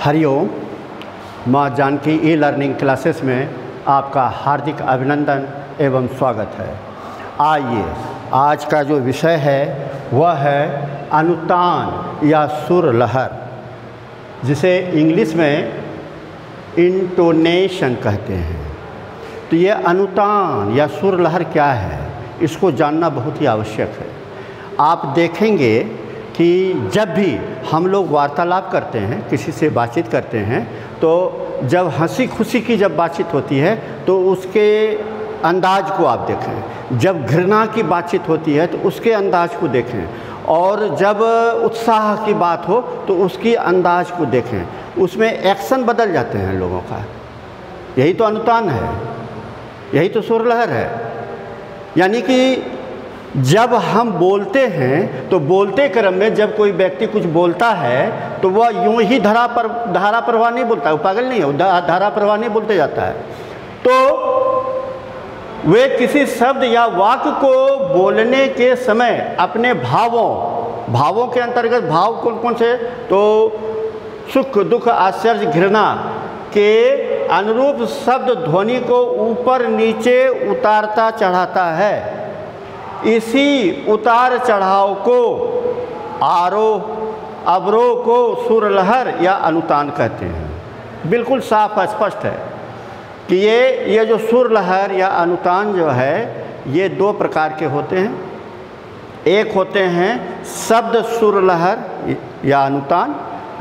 हरिओम। माँ Janaki e learning classes में आपका हार्दिक अभिनंदन एवं स्वागत है। आइए, आज का जो विषय है वह है अनुतान या सुर लहर, जिसे इंग्लिश में इंटोनेशन कहते हैं। तो ये अनुतान या सुर लहर क्या है, इसको जानना बहुत ही आवश्यक है। आप देखेंगे कि जब भी हम लोग वार्तालाप करते हैं, किसी से बातचीत करते हैं, तो जब हंसी खुशी की जब बातचीत होती है तो उसके अंदाज को आप देखें। जब घृणा की बातचीत होती है तो उसके अंदाज को देखें, और जब उत्साह की बात हो तो उसकी अंदाज को देखें। उसमें एक्शन बदल जाते हैं लोगों का। यही तो अनुतान है, यही तो सुर लहर है। यानी कि जब हम बोलते हैं तो बोलते क्रम में जब कोई व्यक्ति कुछ बोलता है तो वह यूं ही धारा प्रवाह नहीं बोलता है, वो पागल नहीं है, वो धारा प्रवाह नहीं बोलते जाता है। तो वे किसी शब्द या वाक्य को बोलने के समय अपने भावों के अंतर्गत भाव कौन कौन से, तो सुख, दुख, आश्चर्य, घृणा के अनुरूप शब्द ध्वनि को ऊपर नीचे उतारता चढ़ाता है। इसी उतार चढ़ाव को, आरोह अवरोह को सुर लहर या अनुतान कहते हैं। बिल्कुल साफ स्पष्ट है कि ये जो सुर लहर या अनुतान जो है, ये दो प्रकार के होते हैं। एक होते हैं शब्द सुर लहर या अनुतान,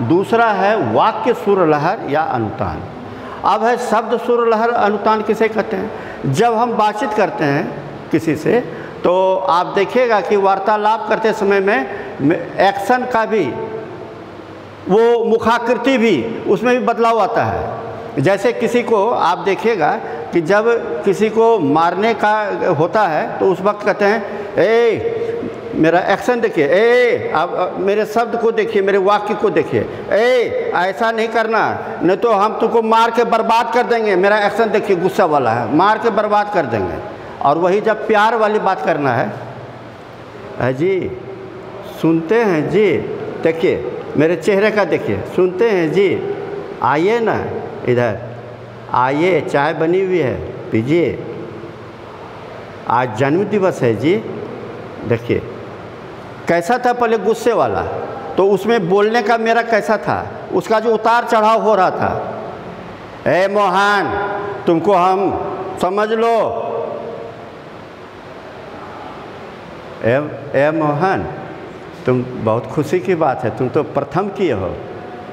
दूसरा है वाक्य सुर लहर या अनुतान। अब है शब्द सुर लहर अनुतान किसे कहते हैं? जब हम बातचीत करते हैं किसी से तो आप देखिएगा कि वार्तालाप करते समय में एक्शन का भी, वो मुखाकृति भी, उसमें भी बदलाव आता है। जैसे किसी को आप देखिएगा कि जब किसी को मारने का होता है तो उस वक्त कहते हैं, ए मेरा एक्शन देखिए, ए आप मेरे शब्द को देखिए, मेरे वाक्य को देखिए, ए ऐसा नहीं करना, नहीं तो हम तुमको मार के बर्बाद कर देंगे। मेरा एक्शन देखिए, गुस्सा वाला है, मार के बर्बाद कर देंगे। और वही जब प्यार वाली बात करना है, जी सुनते हैं जी, देखिए मेरे चेहरे का देखिए, सुनते हैं जी, आइए ना इधर आइए, चाय बनी हुई है पीजिए, आज जन्म दिवस है जी। देखिए कैसा था पहले गुस्से वाला, तो उसमें बोलने का मेरा कैसा था, उसका जो उतार चढ़ाव हो रहा था। ए मोहन, तुमको हम समझ लो, ए मोहन, तुम बहुत खुशी की बात है, तुम तो प्रथम किए हो।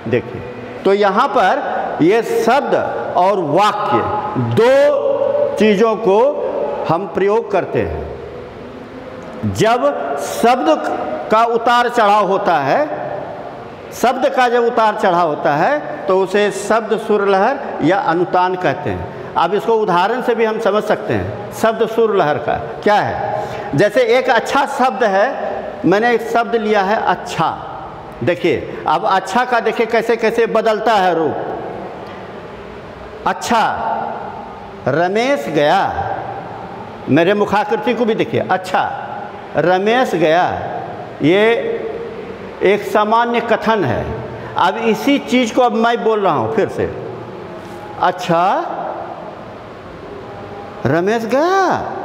देखिए, तो यहाँ पर ये शब्द और वाक्य दो चीज़ों को हम प्रयोग करते हैं। जब शब्द का उतार चढ़ाव होता है, शब्द का जब उतार चढ़ाव होता है तो उसे शब्द सुर लहर या अनुतान कहते हैं। अब इसको उदाहरण से भी हम समझ सकते हैं। शब्द सुर लहर का क्या है? जैसे एक अच्छा शब्द है, मैंने एक शब्द लिया है अच्छा। देखिए अब अच्छा का देखिए कैसे कैसे बदलता है रूप। अच्छा, रमेश गया, मेरे मुखाकृति को भी देखिए, अच्छा रमेश गया, ये एक सामान्य कथन है। अब इसी चीज़ को अब मैं बोल रहा हूँ फिर से, अच्छा रमेश गया,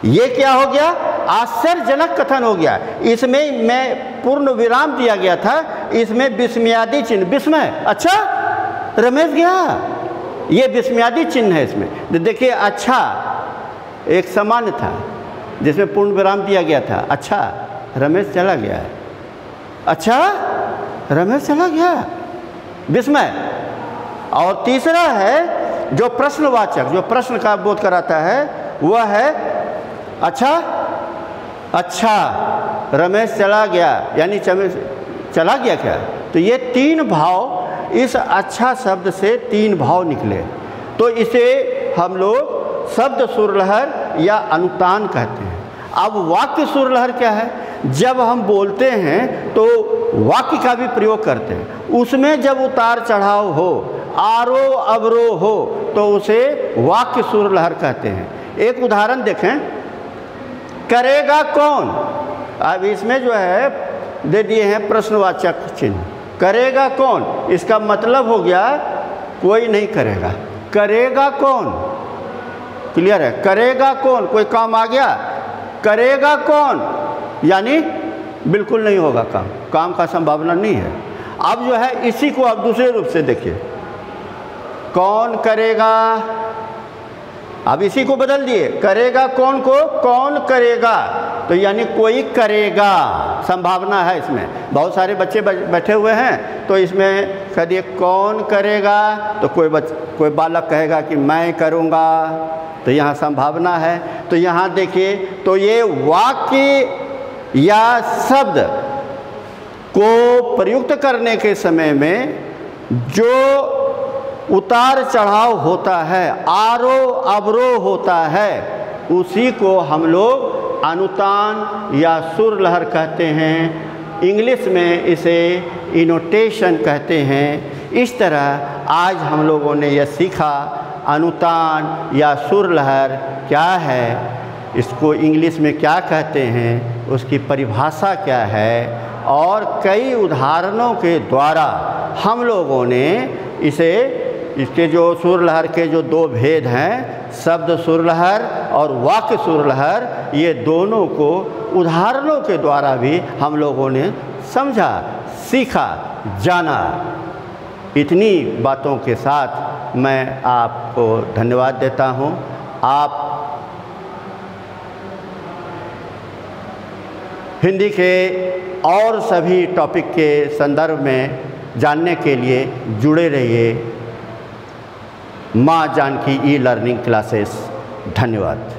ये क्या हो गया? आश्चर्यजनक कथन हो गया। इसमें मैं पूर्ण विराम दिया गया था, इसमें विस्मयादि चिन्ह, विस्मय, अच्छा रमेश गया, ये विस्मयादि चिन्ह है इसमें। देखिए अच्छा एक सामान्य था जिसमें पूर्ण विराम दिया गया था, अच्छा रमेश चला गया, अच्छा रमेश चला गया, विस्मय। और तीसरा है जो प्रश्नवाचक, जो प्रश्न का बोध कराता है, वह है अच्छा रमेश चला गया, यानी चला गया क्या? तो ये तीन भाव, इस अच्छा शब्द से तीन भाव निकले, तो इसे हम लोग शब्द सुर लहर या अनुतान कहते हैं। अब वाक्य सुर लहर क्या है? जब हम बोलते हैं तो वाक्य का भी प्रयोग करते हैं, उसमें जब उतार चढ़ाव हो, आरोह अवरोह हो, तो उसे वाक्य सुर लहर कहते हैं। एक उदाहरण देखें, करेगा कौन? अब इसमें जो है दे दिए हैं प्रश्नवाचक चिन्ह, करेगा कौन, इसका मतलब हो गया कोई नहीं करेगा। करेगा कौन, क्लियर है, करेगा कौन, कोई काम आ गया, करेगा कौन यानी बिल्कुल नहीं होगा काम, काम का संभावना नहीं है। अब जो है इसी को आप दूसरे रूप से देखिए, कौन करेगा, अब इसी को बदल दिए, करेगा कौन को, कौन करेगा, तो यानी कोई करेगा, संभावना है इसमें। बहुत सारे बच्चे बैठे हुए हैं तो इसमें कह दिए कौन करेगा, तो कोई बालक कहेगा कि मैं करूँगा, तो यहाँ संभावना है। तो यहाँ देखिए, तो ये वाक्य या शब्द को प्रयुक्त करने के समय में जो उतार चढ़ाव होता है, आरोह अवरोह होता है, उसी को हम लोग अनुतान या सुर लहर कहते हैं। इंग्लिश में इसे इनोटेशन कहते हैं। इस तरह आज हम लोगों ने यह सीखा अनुतान या सुर लहर क्या है, इसको इंग्लिश में क्या कहते हैं, उसकी परिभाषा क्या है, और कई उदाहरणों के द्वारा हम लोगों ने इसके जो सुर लहर के जो दो भेद हैं, शब्द सुर लहर और वाक्य सुर लहर, ये दोनों को उदाहरणों के द्वारा भी हम लोगों ने समझा, सीखा, जाना। इतनी बातों के साथ मैं आपको धन्यवाद देता हूँ। आप हिंदी के और सभी टॉपिक के संदर्भ में जानने के लिए जुड़े रहिए माँ जानकी ई लर्निंग क्लासेस। धन्यवाद।